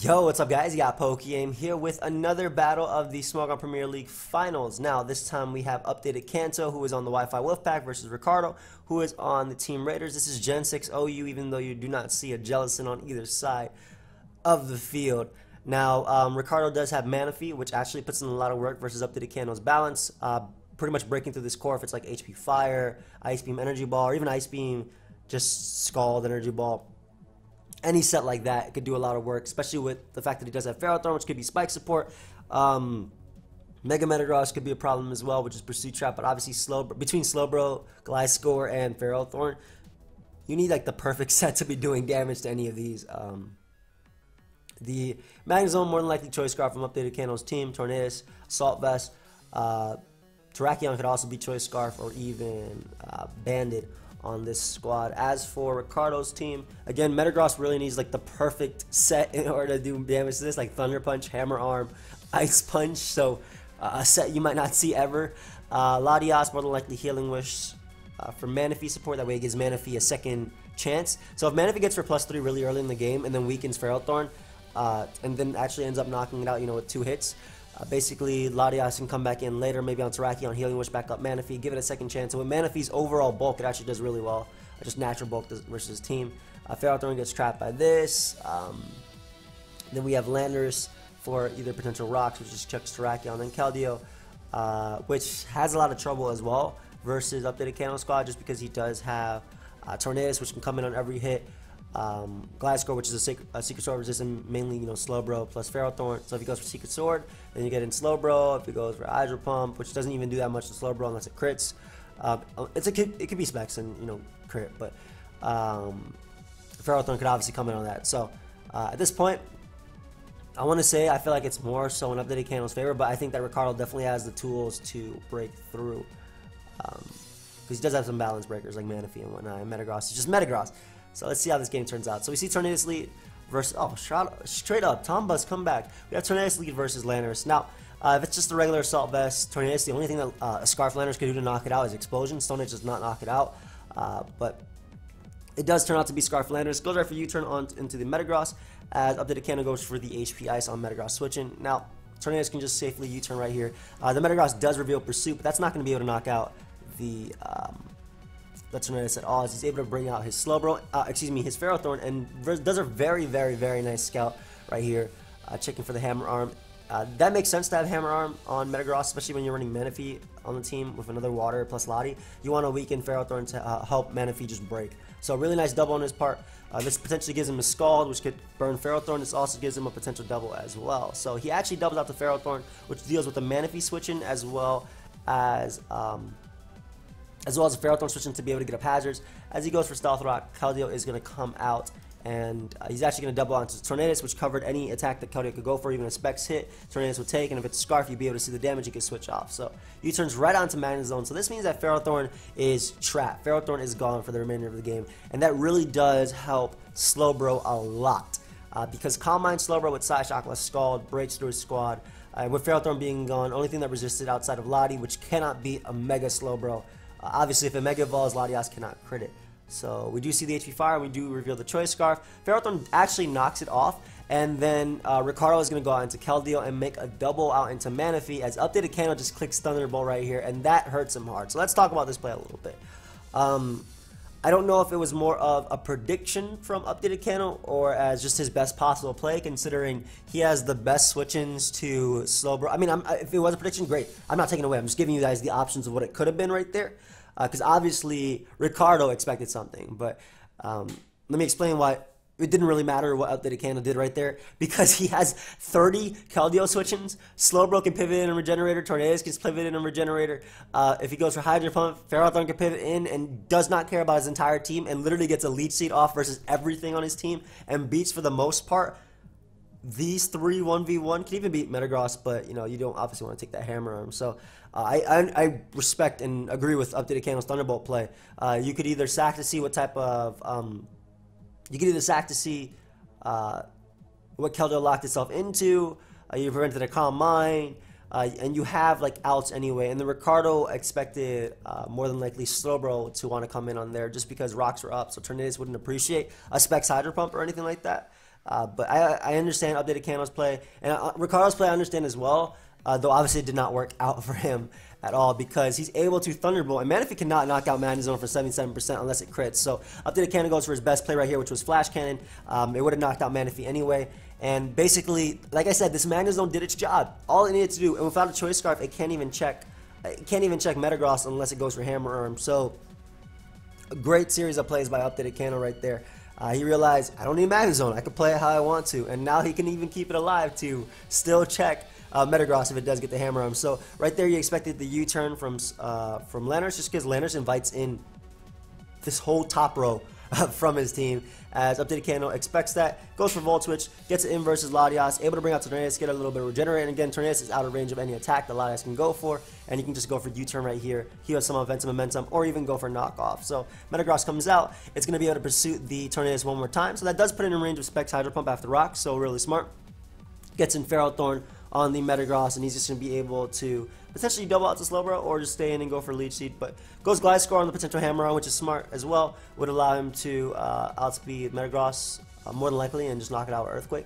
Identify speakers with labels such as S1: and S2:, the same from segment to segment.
S1: Yo, what's up guys? You got Pokeaim here with another battle of the Smogon Premier League Finals. Now, this time we have updated Kanto, who is on the Wi-Fi Wolfpack, versus Ricardo, who is on the Team Raiders. This is Gen 6 OU, even though you do not see a Jellicent on either side of the field. Now, Ricardo does have Manaphy, which actually puts in a lot of work versus updated Kanto's balance. Pretty much breaking through this core if it's like HP Fire, Ice Beam Energy Ball, or even Ice Beam, just Scald Energy Ball. Any set like that could do a lot of work, especially with the fact that he does have Ferrothorn, which could be spike support. Mega Metagross could be a problem as well, which is Pursuit Trap, but obviously between Slowbro, Gliscor, and Ferrothorn, you need like the perfect set to be doing damage to any of these. The Magnezone, more than likely Choice Scarf from updated Kanto's team, Tornadus, Assault Vest, Terrakion could also be Choice Scarf or even Banded on this squad. As for Ricardo's team, again, Metagross really needs like the perfect set in order to do damage to this, like Thunder Punch, Hammer Arm, Ice Punch, so a set you might not see ever. Latias, more than likely Healing Wish for Manaphy support, that way it gives Manaphy a second chance. So if Manaphy gets for +3 really early in the game and then weakens Ferrothorn, and then actually ends up knocking it out, you know, with 2 hits, basically, Latias can come back in later, maybe on Terrakion, Healing Wish back up Manaphy, give it a second chance. So with Manaphy's overall bulk, it actually does really well. Just natural bulk versus his team. Ferrothorn gets trapped by this. Then we have Landorus for either potential rocks, which just chucks Terrakion. Then Keldeo, which has a lot of trouble as well versus updated Kanto squad, just because he does have Tornadus, which can come in on every hit. Gliscor, which is a Secret Sword resistant, mainly, you know, Slowbro plus Ferrothorn. So if he goes for Secret Sword, then you get in Slowbro. If he goes for Hydro Pump, which doesn't even do that much to Slowbro unless it crits, it could be specs and, you know, crit, but Ferrothorn could obviously come in on that. So at this point, I want to say I feel like it's more so in updated Kanto's favor, but I think that Ricardo definitely has the tools to break through, because he does have some balance breakers like Manaphy and whatnot, and Metagross is just Metagross. So let's see how this game turns out. So we see Tornadus lead versus, straight up, Tombus come back. We have Tornadus lead versus Landorus. Now, if it's just a regular Assault Vest, Tornadus, the only thing that a Scarf Landorus can do to knock it out is Explosion. Stone Edge does not knock it out, but it does turn out to be Scarf Landorus. Goes right for U-turn on into the Metagross, as updated Kanto goes for the HP Ice on Metagross switching. Now, Tornadus can just safely U-turn right here. The Metagross does reveal Pursuit, but that's not going to be able to knock out the Tornadus at all, as he's able to bring out his Slowbro, his Ferrothorn, and does a very, very, very nice scout right here, checking for the Hammer Arm. That makes sense to have Hammer Arm on Metagross, especially when you're running Manaphy on the team with another Water plus Lati. You want to weaken Ferrothorn to help Manaphy just break. So really nice double on his part. This potentially gives him a Scald, which could burn Ferrothorn. This also gives him a potential double as well. So he actually doubles out the Ferrothorn, which deals with the Manaphy switching as well as a Ferrothorn switching to be able to get up hazards. As he goes for Stealth Rock, Keldeo is going to come out, and he's actually going to double onto Tornadus, which covered any attack that Keldeo could go for. Even a Specs hit, Tornadus would take, and if it's a Scarf, you'd be able to see the damage. You could switch off. So U-turns right onto Magnezone. So this means that Ferrothorn is trapped. Ferrothorn is gone for the remainder of the game, and that really does help Slowbro a lot, because Calm Mind Slowbro with Psy Shock plus Scald breaks through his squad. With Ferrothorn being gone, only thing that resisted outside of Lati, which cannot beat a Mega Slowbro. Obviously, if a Mega Evolves, Latias cannot crit it. So we do see the HP Fire, we do reveal the Choice Scarf. Ferrothorn actually knocks it off, and then Ricardo is going to go out into Keldeo and make a double out into Manaphy, as updated Kanto just clicks Thunderbolt right here, and that hurts him hard. So let's talk about this play a little bit. I don't know if it was more of a prediction from updated Kanto or as just his best possible play, considering he has the best switch-ins to Slowbro. I mean, if it was a prediction, great. I'm not taking it away. I'm just giving you guys the options of what it could have been right there, because obviously Ricardo expected something. But let me explain why it didn't really matter what updated Kanto did right there, because he has 30 Keldeo switch-ins. Slowbro can pivot in and Regenerator. Tornadus can pivot in and Regenerator. If he goes for Hydro Pump, Ferrothorn can pivot in and does not care about his entire team and literally gets a Leech Seed off versus everything on his team and beats, for the most part, these 3 1v1. Can even beat Metagross, but you know, you don't obviously want to take that Hammer Arm. So I respect and agree with updated Kanto's Thunderbolt play. You could either sack to see what type of you can either sack to see what Keldeo locked itself into. You prevented a Calm Mind, and you have like outs anyway. And the Ricardo expected more than likely Slowbro to want to come in on there, just because rocks were up, so Tornadus wouldn't appreciate a Specs Hydro Pump or anything like that. But I understand updated Kano's play, and Ricardo's play I understand as well, though obviously it did not work out for him at all because he's able to Thunderbolt, and Manaphy cannot knock out Magnezone for 77% unless it crits. So updated Kano goes for his best play right here, which was Flash Cannon. It would have knocked out Manaphy anyway. And basically, like I said, this Magnezone did its job. All it needed to do, and without a Choice Scarf, it can't even check Metagross unless it goes for Hammer Arm. So a great series of plays by updated Kano right there. He realized, I don't need Magnezone, I can play it how I want to, and now he can even keep it alive to still check Metagross if it does get the Hammer Arm. So right there you expected the U-turn from Lanners, just because Lanners invites in this whole top row from his team, as updated Kano expects that, goes for Volt Switch, gets it in versus Latias, able to bring out Tornadus, get a little bit of Regenerate, and again, Tornadus is out of range of any attack that Latias can go for, and you can just go for U-turn right here, heal some offensive momentum, or even go for knockoff. So Metagross comes out, it's going to be able to pursue the Tornadus one more time, so that does put it in range of Specs Hydro Pump after Rock, so really smart. Gets in Ferrothorn on the Metagross, and he's just going to be able to potentially double out to Slowbro or just stay in and go for Leech Seed, but goes Gliscor on the potential Hammer On, which is smart as well, would allow him to outspeed Metagross more than likely and just knock it out with Earthquake.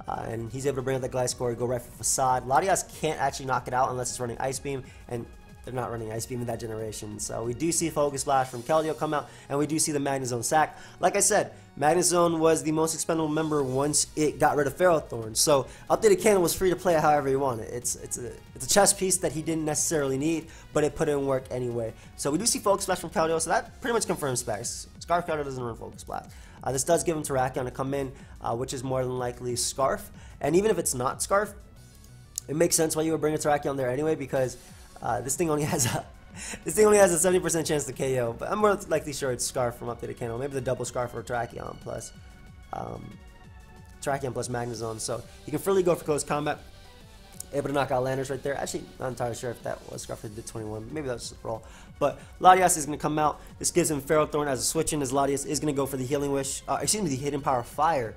S1: And he's able to bring up that Gliscor, go right for Facade. Latias can't actually knock it out unless it's running Ice Beam, and they're not running Ice Beam in that generation. So we do see Focus Blast from Keldeo come out, and we do see the Magnezone sack. Like I said, Magnezone was the most expendable member once it got rid of Ferrothorn. So updated Kano was free to play it however he wanted. It's a chess piece that he didn't necessarily need, but it put in work anyway. So we do see Focus Blast from Keldeo, so that pretty much confirms Specs. Scarf Keldeo doesn't run Focus Blast. This does give him Terrakion to come in, which is more than likely Scarf. And even if it's not Scarf, it makes sense why you would bring a Terrakion there anyway, because this thing only has a 70% chance to KO, but I'm more likely sure it's Scarf from updated Kano. Maybe the double Scarf or Terrakion plus Magnezone. So you can freely go for close combat. Able to knock out Lanners right there. Actually, not entirely sure if that was Scarf that did 21. Maybe that's just a roll. But Latias is going to come out. This gives him Ferrothorn as a switch in, as Latias is going to go for the Healing Wish. Excuse me, the Hidden Power Fire.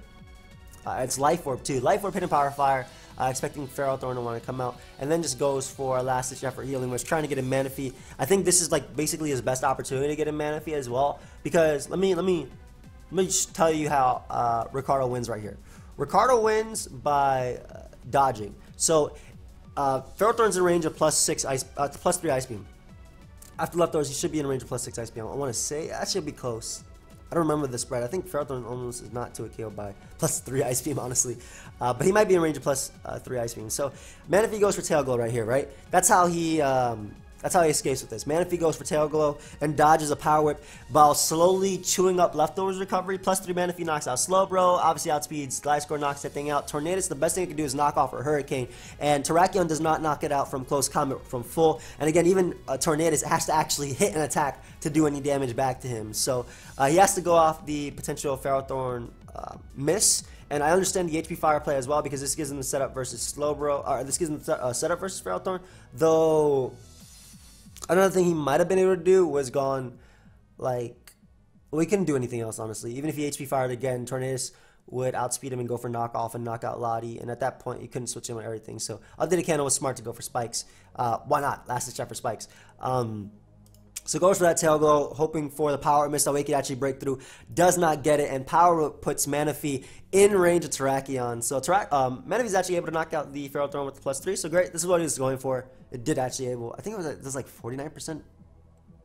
S1: It's Life Orb too. Life Orb, Hidden Power Fire. Expecting Ferrothorn to want to come out, and then just goes for a last ditch effort Healing Wish, trying to get a Manaphy. I think this is like basically his best opportunity to get a Manaphy as well, because let me just tell you how Ricardo wins right here. Ricardo wins by dodging. So Ferrothorn's in range of +3 Ice Beam. After leftovers, he should be in range of +6 Ice Beam. I want to say that should be close. I don't remember the spread. I think Ferrothorn almost is not to a KO by +3 Ice Beam, honestly. But he might be in range of +3 Ice Beam. So Manaphy goes for Tail Glow right here, right? That's how he escapes with this. Manaphy goes for Tail Glow and dodges a Power Whip while slowly chewing up leftovers recovery. +3 Manaphy knocks out Slowbro. Obviously outspeeds Gliscor, knocks that thing out. Tornadus, the best thing it can do is knock off a Hurricane. And Terrakion does not knock it out from close combat from full. And again, even Tornadus has to actually hit an attack to do any damage back to him. So he has to go off the potential Ferrothorn miss. And I understand the HP Fire play as well, because this gives him the setup versus Slowbro, or this gives him the setup versus Ferrothorn. Though another thing he might have been able to do was gone, like, well, he couldn't do anything else, honestly. Even if he HP fired again, Tornadus would outspeed him and go for knockoff and knock out Lottie, and at that point, you couldn't switch him on everything. So updated Kano was smart to go for Spikes. Why not? Last ditch for Spikes. So goes for that Tail Glow, hoping for the Power Mist that way he could actually break through. Does not get it, and Power puts Manaphy in range of Terrakion. So Manaphy's actually able to knock out the Ferrothorn with the +3, so great. This is what he was going for. It did actually able, I think it was like 49%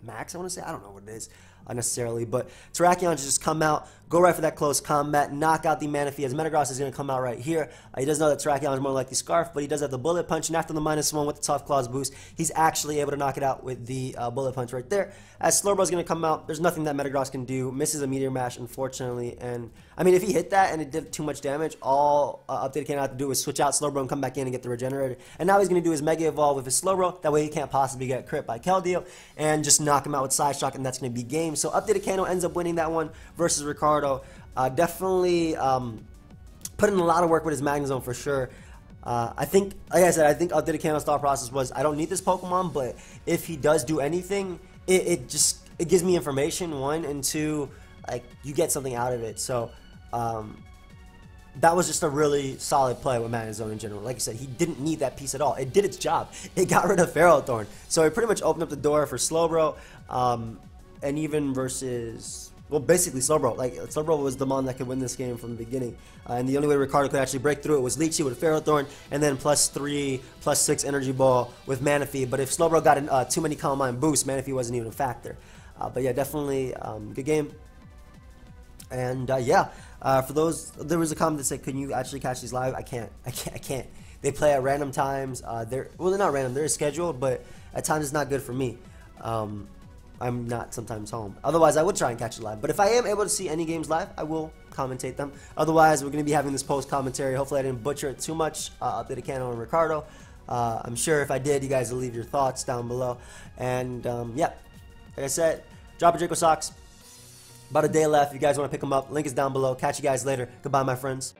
S1: max, I want to say. I don't know what it is necessarily, but Terrakion just come out, go right for that close combat, knock out the Manaphy, as Metagross is going to come out right here. He does know that Terrakion is more like the Scarf, but he does have the Bullet Punch, and after the -1 with the Tough Claws boost, he's actually able to knock it out with the Bullet Punch right there. As Slowbro is going to come out, there's nothing that Metagross can do, misses a Meteor Mash, unfortunately, and I mean, if he hit that and it did too much damage, all updated Kano had to do was switch out Slowbro and come back in and get the Regenerator, and now he's going to do his Mega Evolve with his Slowbro, that way he can't possibly get crit by Keldeo, and just knock him out with Side Shock, and that's going to be game. So updated Kano ends up winning that one versus Ricardo. Definitely put in a lot of work with his Magnezone for sure. I think, like I said, I think updated Kano's thought process was, I don't need this Pokemon, but if he does do anything, it gives me information, one, and two, like, you get something out of it. So that was just a really solid play with Magnezone in general. Like I said, he didn't need that piece at all. It did its job. It got rid of Ferrothorn. So it pretty much opened up the door for Slowbro, and even versus, well, basically Slowbro. Like, Slowbro was the mon that could win this game from the beginning. And the only way Ricardo could actually break through it was Leechy with Ferrothorn, and then +3, +6 Energy Ball with Manaphy. But if Slowbro got too many Calm Mind boosts, Manaphy wasn't even a factor. But yeah, definitely good game. And yeah, for those, there was a comment that said, "Can you actually catch these live?" I can't. I can't. They play at random times. They're not random. They're scheduled, but at times it's not good for me. I'm not sometimes home. Otherwise, I would try and catch it live. But if I am able to see any games live, I will commentate them. Otherwise, we're going to be having this post commentary. Hopefully, I didn't butcher it too much. Updated Cano and Ricardo. I'm sure if I did, you guys will leave your thoughts down below. And yeah, like I said, drop a Draco Socks. About a day left. If you guys want to pick them up, link is down below. Catch you guys later. Goodbye, my friends.